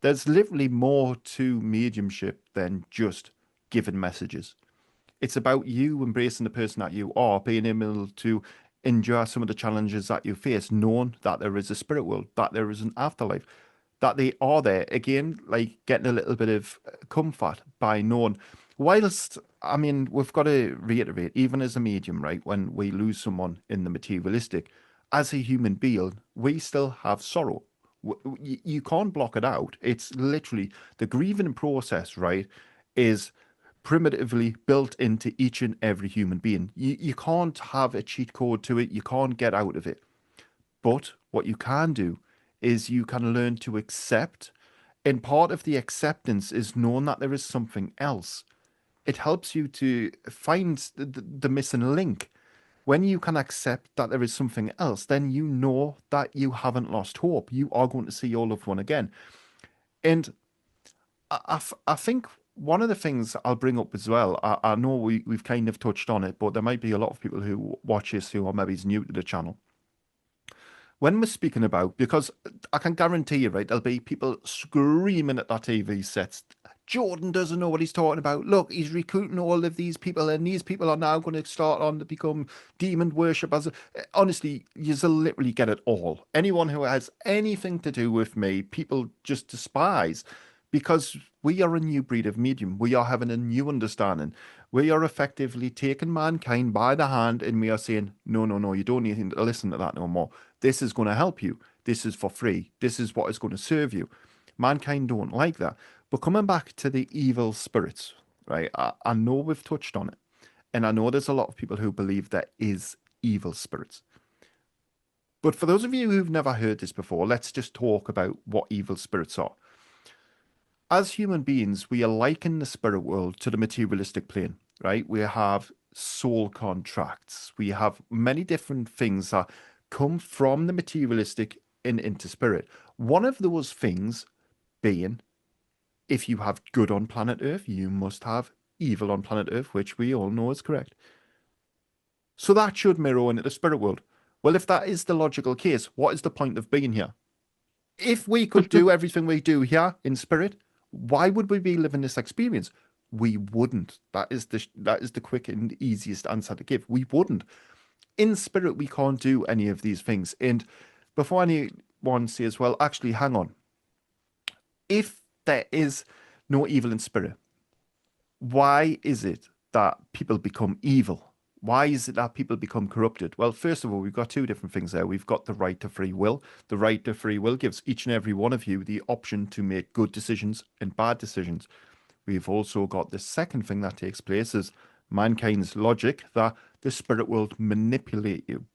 There's literally more to mediumship than just giving messages. It's about you embracing the person that you are, being able to endure some of the challenges that you face, knowing that there is a spirit world, that there is an afterlife, that they are there. Again, like getting a little bit of comfort by knowing. Whilst, I mean, we've got to reiterate, even as a medium, right, when we lose someone in the materialistic, as a human being, we still have sorrow. You can't block it out. It's literally the grieving process, right, is primitively built into each and every human being. You can't have a cheat code to it. You can't get out of it. But what you can do is you can learn to accept. And part of the acceptance is knowing that there is something else. It helps you to find the missing link. When you can accept that there is something else, then you know that you haven't lost hope. You are going to see your loved one again. And I think one of the things I'll bring up as well, I know we've kind of touched on it, but there might be a lot of people who watch this who are maybe new to the channel. When we're speaking about, because I can guarantee you, right, there'll be people screaming at that TV sets. Jordan doesn't know what he's talking about. Look, he's recruiting all of these people, and these people are now going to start on to become demon worshippers. Honestly, you'll literally get it all. Anyone who has anything to do with me, people just despise because we are a new breed of medium. We are having a new understanding. We are effectively taking mankind by the hand and we are saying, no, no, no, you don't need to listen to that no more. This is going to help you. This is for free. This is what is going to serve you. Mankind don't like that. But coming back to the evil spirits, right? I know we've touched on it. And I know there's a lot of people who believe there is evil spirits. But for those of you who've never heard this before, let's just talk about what evil spirits are. As human beings, we are liken the spirit world to the materialistic plane, right? We have soul contracts. We have many different things that come from the materialistic and into spirit. One of those things being, if you have good on planet Earth, you must have evil on planet Earth, which we all know is correct. So that should mirror into the spirit world. Well, if that is the logical case, what is the point of being here? If we could do everything we do here in spirit, why would we be living this experience? We wouldn't. That is the quick and easiest answer to give. We wouldn't. In spirit, we can't do any of these things. And before anyone says, well, actually, hang on. If there is no evil in spirit, why is it that people become evil? Why is it that people become corrupted? Well, first of all, we've got two different things there. We've got the right to free will. The right to free will gives each and every one of you the option to make good decisions and bad decisions. We've also got the second thing that takes place is mankind's logic that the spirit world manipulate you.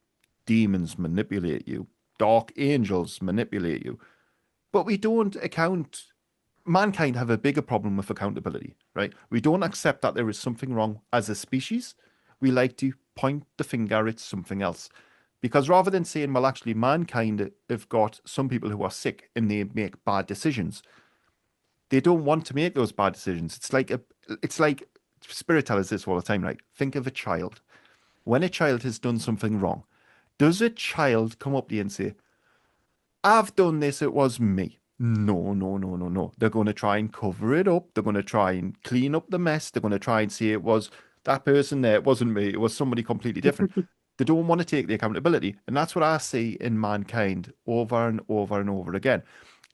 Demons manipulate you. Dark angels manipulate you. But we don't account mankind have a bigger problem with accountability, right? We don't accept that there is something wrong as a species. We like to point the finger at something else. Because rather than saying, well, actually, mankind have got some people who are sick and they make bad decisions, they don't want to make those bad decisions. It's like spirit tell us this all the time, right? Think of a child. When a child has done something wrong, does a child come up to you and say, I've done this, it was me? No, no, no, no, no. They're going to try and cover it up. They're going to try and clean up the mess. They're going to try and say it was that person there. It wasn't me. It was somebody completely different. They don't want to take the accountability. And that's what I see in mankind over and over and over again.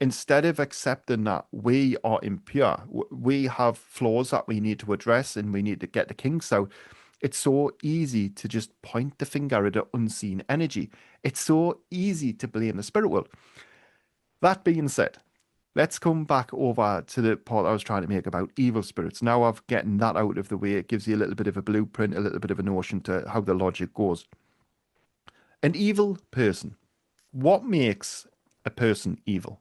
Instead of accepting that we are impure, we have flaws that we need to address and we need to get the kinks out, it's so easy to just point the finger at an unseen energy. It's so easy to blame the spirit world. That being said, let's come back over to the part I was trying to make about evil spirits. Now I've gotten that out of the way, it gives you a little bit of a blueprint, a little bit of a notion to how the logic goes. An evil person. What makes a person evil?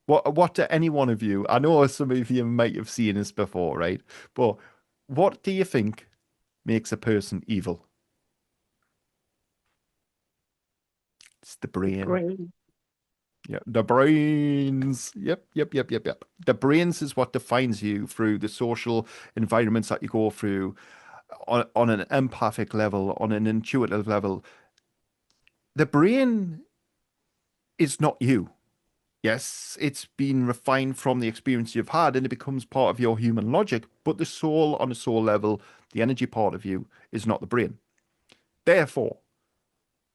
What do any one of you, I know some of you might have seen this before, right? But what do you think makes a person evil? It's the brain. Brain. Yeah, the brains. Yep, yep, yep, yep, yep. The brains is what defines you through the social environments that you go through on an empathic level, on an intuitive level. The brain is not you. Yes, it's been refined from the experience you've had and it becomes part of your human logic, but the soul, on a soul level, the energy part of you, is not the brain. Therefore,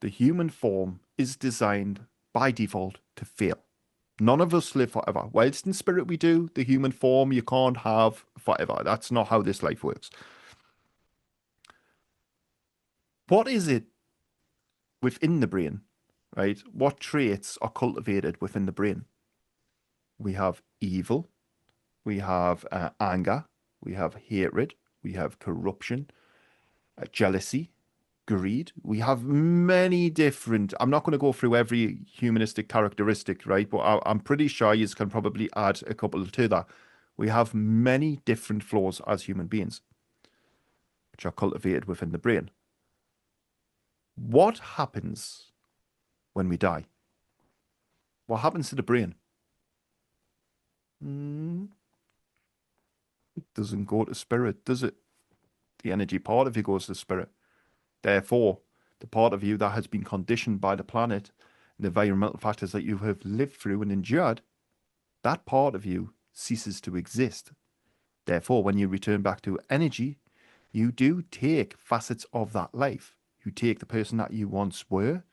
the human form is designed by default to fail. None of us live forever. Whilst in spirit we do, the human form you can't have forever. That's not how this life works. What is it within the brain, right? What traits are cultivated within the brain? We have evil, we have anger, we have hatred, we have corruption, jealousy, greed. We have many different. I'm not going to go through every humanistic characteristic, right? But I'm pretty sure you can probably add a couple to that. We have many different flaws as human beings, which are cultivated within the brain. What happens when we die? What happens to the brain? It doesn't go to spirit, does it? The energy part of you goes to spirit. Therefore, the part of you that has been conditioned by the planet and the environmental factors that you have lived through and endured, that part of you ceases to exist. Therefore, when you return back to energy, you do take facets of that life. You take the person that you once were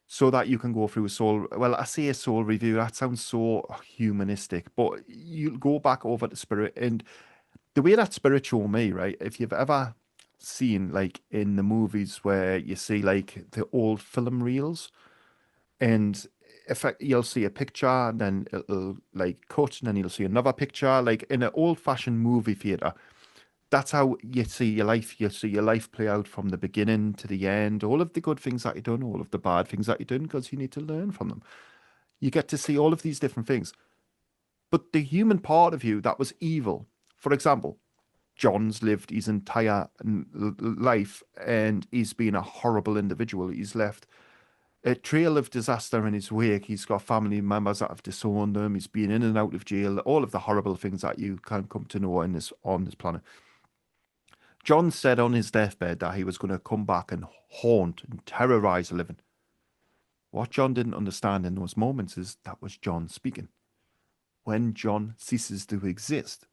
so that you can go through a soul. Well, I say a soul review, that sounds so humanistic, but you go back over to spirit. And the way that spirit show me, right? If you've ever seen like in the movies where you see like the old film reels and if you'll see a picture and then it'll like cut and then you'll see another picture like in an old-fashioned movie theater, that's how you see your life. You see your life play out from the beginning to the end, all of the good things that you've done, all of the bad things that you've done, because you need to learn from them. You get to see all of these different things, but the human part of you that was evil, for example, John's lived his entire life and he's been a horrible individual. He's left a trail of disaster in his wake. He's got family members that have disowned him. He's been in and out of jail. All of the horrible things that you can come to know in this on this planet. John said on his deathbed that he was going to come back and haunt and terrorize the living. What John didn't understand in those moments is that was John speaking. When John ceases to exist,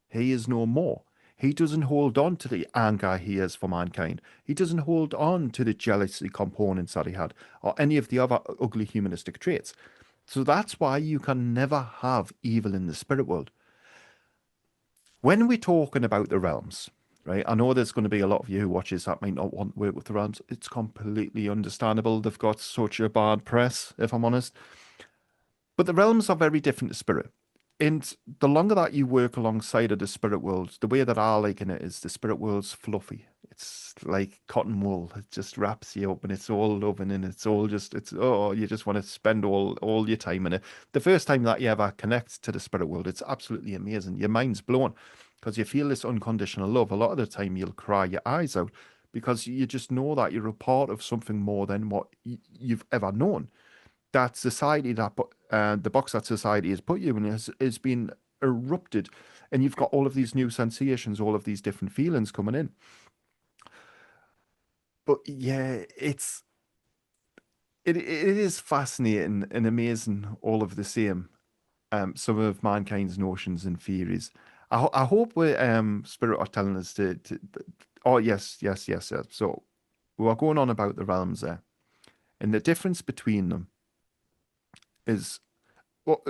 he is no more. He doesn't hold on to the anger he has for mankind. He doesn't hold on to the jealousy components that he had, or any of the other ugly humanistic traits. So that's why you can never have evil in the spirit world. When we're talking about the realms, right? I know there's going to be a lot of you who watches that might not want to work with the realms. It's completely understandable. They've got such a bad press, if I'm honest. But the realms are very different to spirit. And the longer that you work alongside of the spirit world, the way that I liken it is the spirit world's fluffy. It's like cotton wool. It just wraps you up and it's all loving and it's all just, it's, oh, you just want to spend all your time in it. The first time that you ever connect to the spirit world, it's absolutely amazing. Your mind's blown because you feel this unconditional love. A lot of the time you'll cry your eyes out because you just know that you're a part of something more than what you've ever known. That society that the box that society has put you in has been erupted, and you've got all of these new sensations, all of these different feelings coming in. But yeah, it is fascinating and amazing all of the same. Some of mankind's notions and theories. I hope we Spirit are telling us to. Oh yes, yes, yes, yes. So we are going on about the realms there, and the difference between them is well,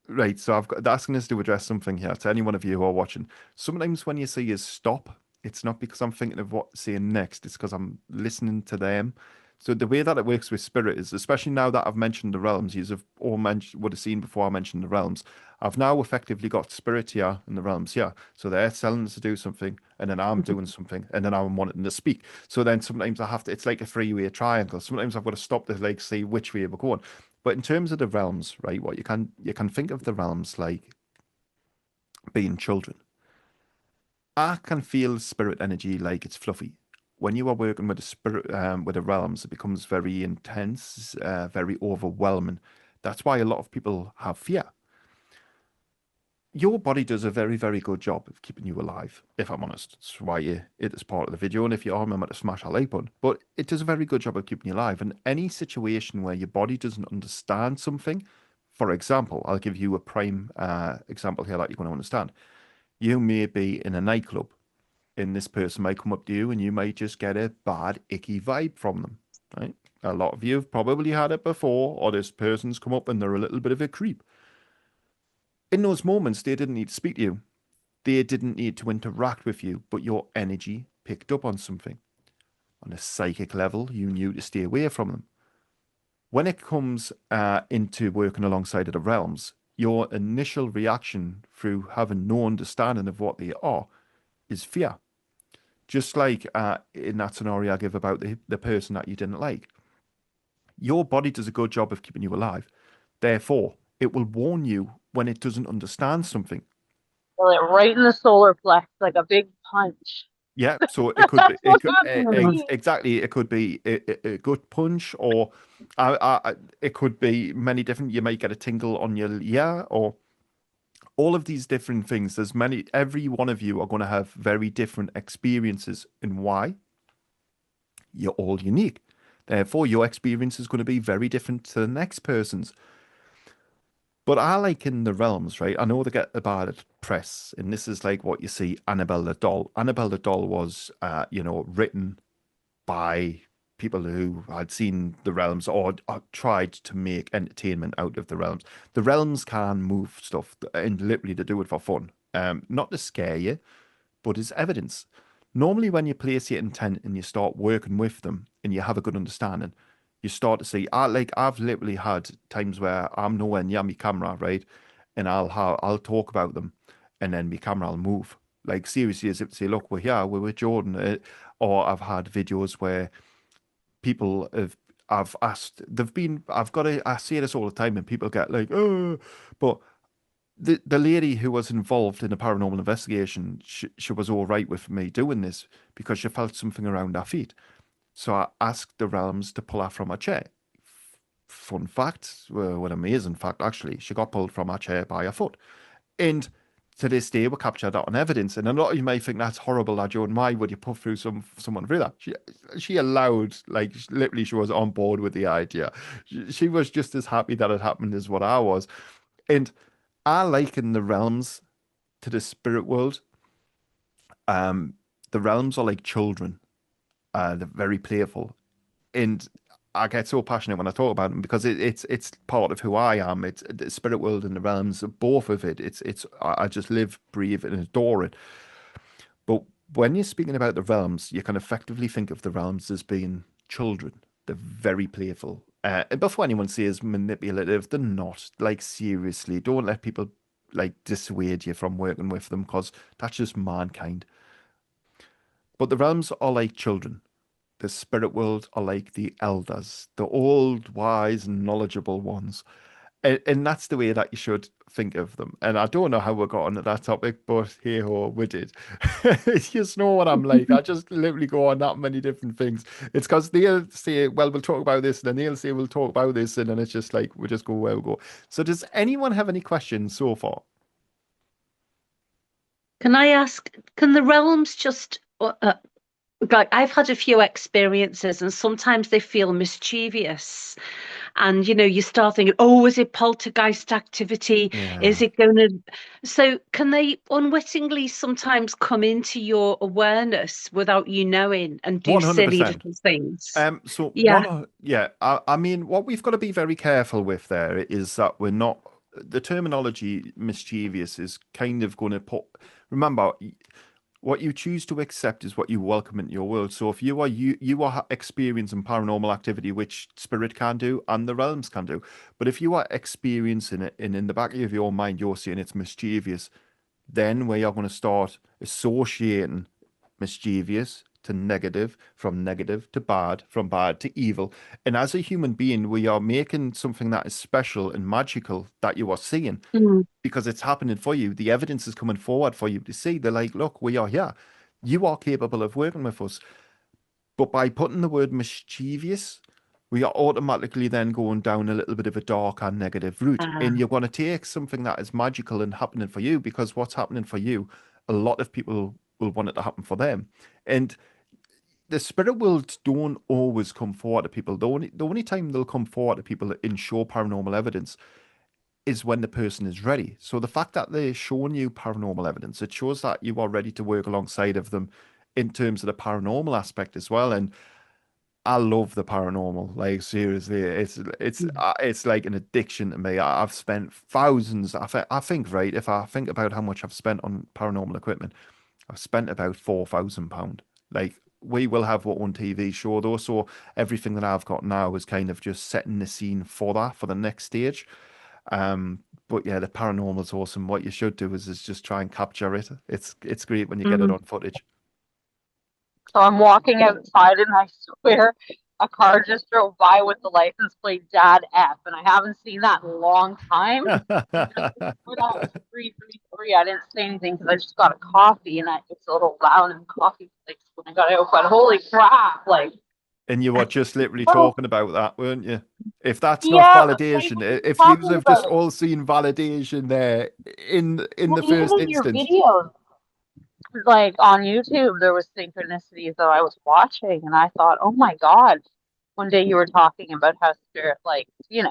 right. So I've got asking us to address something here to any one of you who are watching. Sometimes when you say is stop, it's not because I'm thinking of what saying next. It's because I'm listening to them. So the way that it works with spirit is, especially now that I've mentioned the realms, you have all mentioned would have seen before I mentioned the realms. I've now effectively got spirit here and the realms here. So they're telling us to do something, and then I'm doing something, and then I'm wanting to speak. So then sometimes I have to. It's like a three-way triangle. Sometimes I've got to stop to like see which way we're going. But in terms of the realms, right, what you can think of the realms like being children. I can feel spirit energy like it's fluffy. When you are working with the spirit, with the realms, it becomes very intense, very overwhelming. That's why a lot of people have fear. Your body does a very, very good job of keeping you alive, if I'm honest. That's why it is part of the video. And if you are, remember to smash that like button. But it does a very good job of keeping you alive. And any situation where your body doesn't understand something, For example, I'll give you a prime example here that you're going to understand. You may be in a nightclub, and this person might come up to you, and you might just get a bad, icky vibe from them, right? A lot of you have probably had it before, or this person's come up and they're a little bit of a creep. In those moments, they didn't need to speak to you. They didn't need to interact with you, but your energy picked up on something. On a psychic level, you knew to stay away from them. When it comes into working alongside of the realms, your initial reaction through having no understanding of what they are is fear. Just like in that scenario I give about the person that you didn't like. Your body does a good job of keeping you alive. Therefore, it will warn you when it doesn't understand something. Well, it right in the solar plex, like a big punch. Yeah, so it could be That's it what could happened. exactly it could be a gut punch, or it could be many different. You might get a tingle on your ear, or all of these different things. There's many. Every one of you are going to have very different experiences, and why? You're all unique. Therefore, your experience is going to be very different to the next person's. But I like in the realms, right? I know they get a bad press, and this is like what you see Annabelle the doll. Annabelle the doll was, written by people who had seen the realms, or tried to make entertainment out of the realms. The realms can move stuff, and literally to do it for fun, not to scare you, but as evidence. Normally, when you place your intent and you start working with them and you have a good understanding, you start to see. I've literally had times where I'm nowhere near my camera, right, and I'll talk about them, and then my camera will move. Like seriously, as if to say, "Look, we're here, we're with Jordan." Or I've had videos where people have. I've asked. They've been. I've got to. I say this all the time, and people get like, "Oh," but the lady who was involved in a paranormal investigation, she was all right with me doing this because she felt something around her feet. So I asked the realms to pull her from her chair. Fun fact, well, an amazing fact actually, she got pulled from her chair by her foot. And to this day, we captured that on evidence. And a lot of you may think that's horrible, that Joan. Why would you put through someone through that? She allowed, like literally, she was on board with the idea. She was just as happy that it happened as what I was. And I liken the realms to the spirit world. Um, the realms are like children. They're very playful, and I get so passionate when I talk about them because it's part of who I am. It's the spirit world and the realms, both of it. I just live, breathe, and adore it. But when you're speaking about the realms, you can effectively think of the realms as being children. They're very playful. And before anyone says manipulative, they're not. Like seriously, don't let people like dissuade you from working with them because that's just mankind. But the realms are like children. The spirit world are like the elders, the old, wise, and knowledgeable ones. And that's the way that you should think of them. And I don't know how we got onto that topic, but hey ho, we did. You just know what I'm like. I just literally go on that many different things. It's because they'll say, well, we'll talk about this, and then they'll say, we'll talk about this, and then it's just like, we just go where we go. So, does anyone have any questions so far? Can I ask, can the realms just like I've had a few experiences and sometimes they feel mischievous. And you start thinking, oh, is it poltergeist activity? Is Yeah, it going to? So, can they unwittingly sometimes come into your awareness without you knowing and do silly 100%. little things? So Yeah. yeah, I mean, what we've got to be very careful with there is that we're not, the terminology mischievous is kind of going to put, remember, what you choose to accept is what you welcome into your world. So if you are experiencing paranormal activity, which spirit can do and the realms can do, but if you are experiencing it and in the back of your mind you're saying it's mischievous, then we are going to start associating mischievous to negative, from negative to bad, from bad to evil. And as a human being, we are making something that is special and magical that you are seeing Mm. because it's happening for you. The evidence is coming forward for you to see. They're like, look, we are here. You are capable of working with us. But by putting the word mischievous, we are automatically then going down a little bit of a dark and negative route. And Ah. you're going to take something that is magical and happening for you because what's happening for you, a lot of people will want it to happen for them. And the spirit worlds don't always come forward to people. The only time they'll come forward to people and show paranormal evidence is when the person is ready. So the fact that they're showing you paranormal evidence, it shows that you are ready to work alongside of them in terms of the paranormal aspect as well. And I love the paranormal. Like seriously, it's like an addiction to me. I've spent thousands. I think right. If I think about how much I've spent on paranormal equipment, I've spent about £4,000. Like we will have our own TV show though, so everything that I've got now is kind of just setting the scene for that for the next stage. But yeah, the paranormal's awesome. What you should do is just try and capture it. It's great when you get it Mm. on footage. So I'm walking outside and I swear a car just drove by with the license plate Dad F, and I haven't seen that in a long time. And just before that was 333. I didn't say anything because I just got a coffee and it's a little loud in the coffee place when I got out. But holy crap, like, And you were just literally oh, talking about that, weren't you? If that's not yeah, like validation, when you if were you talking have just about it, all seen validation there in well, the even first in your instance. videos, like on YouTube, there was synchronicities that I was watching, and I thought, oh my God. One day you were talking about how spirit, like, you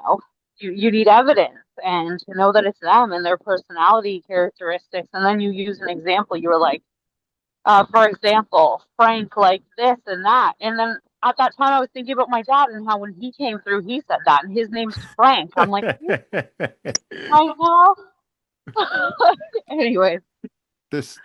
need evidence and to know that it's them and their personality characteristics. And then you use an example. You were like, for example, Frank like this and that. And then at that time, I was thinking about my dad and how when he came through, he said that, and his name's Frank. I'm like, right now? Anyways. This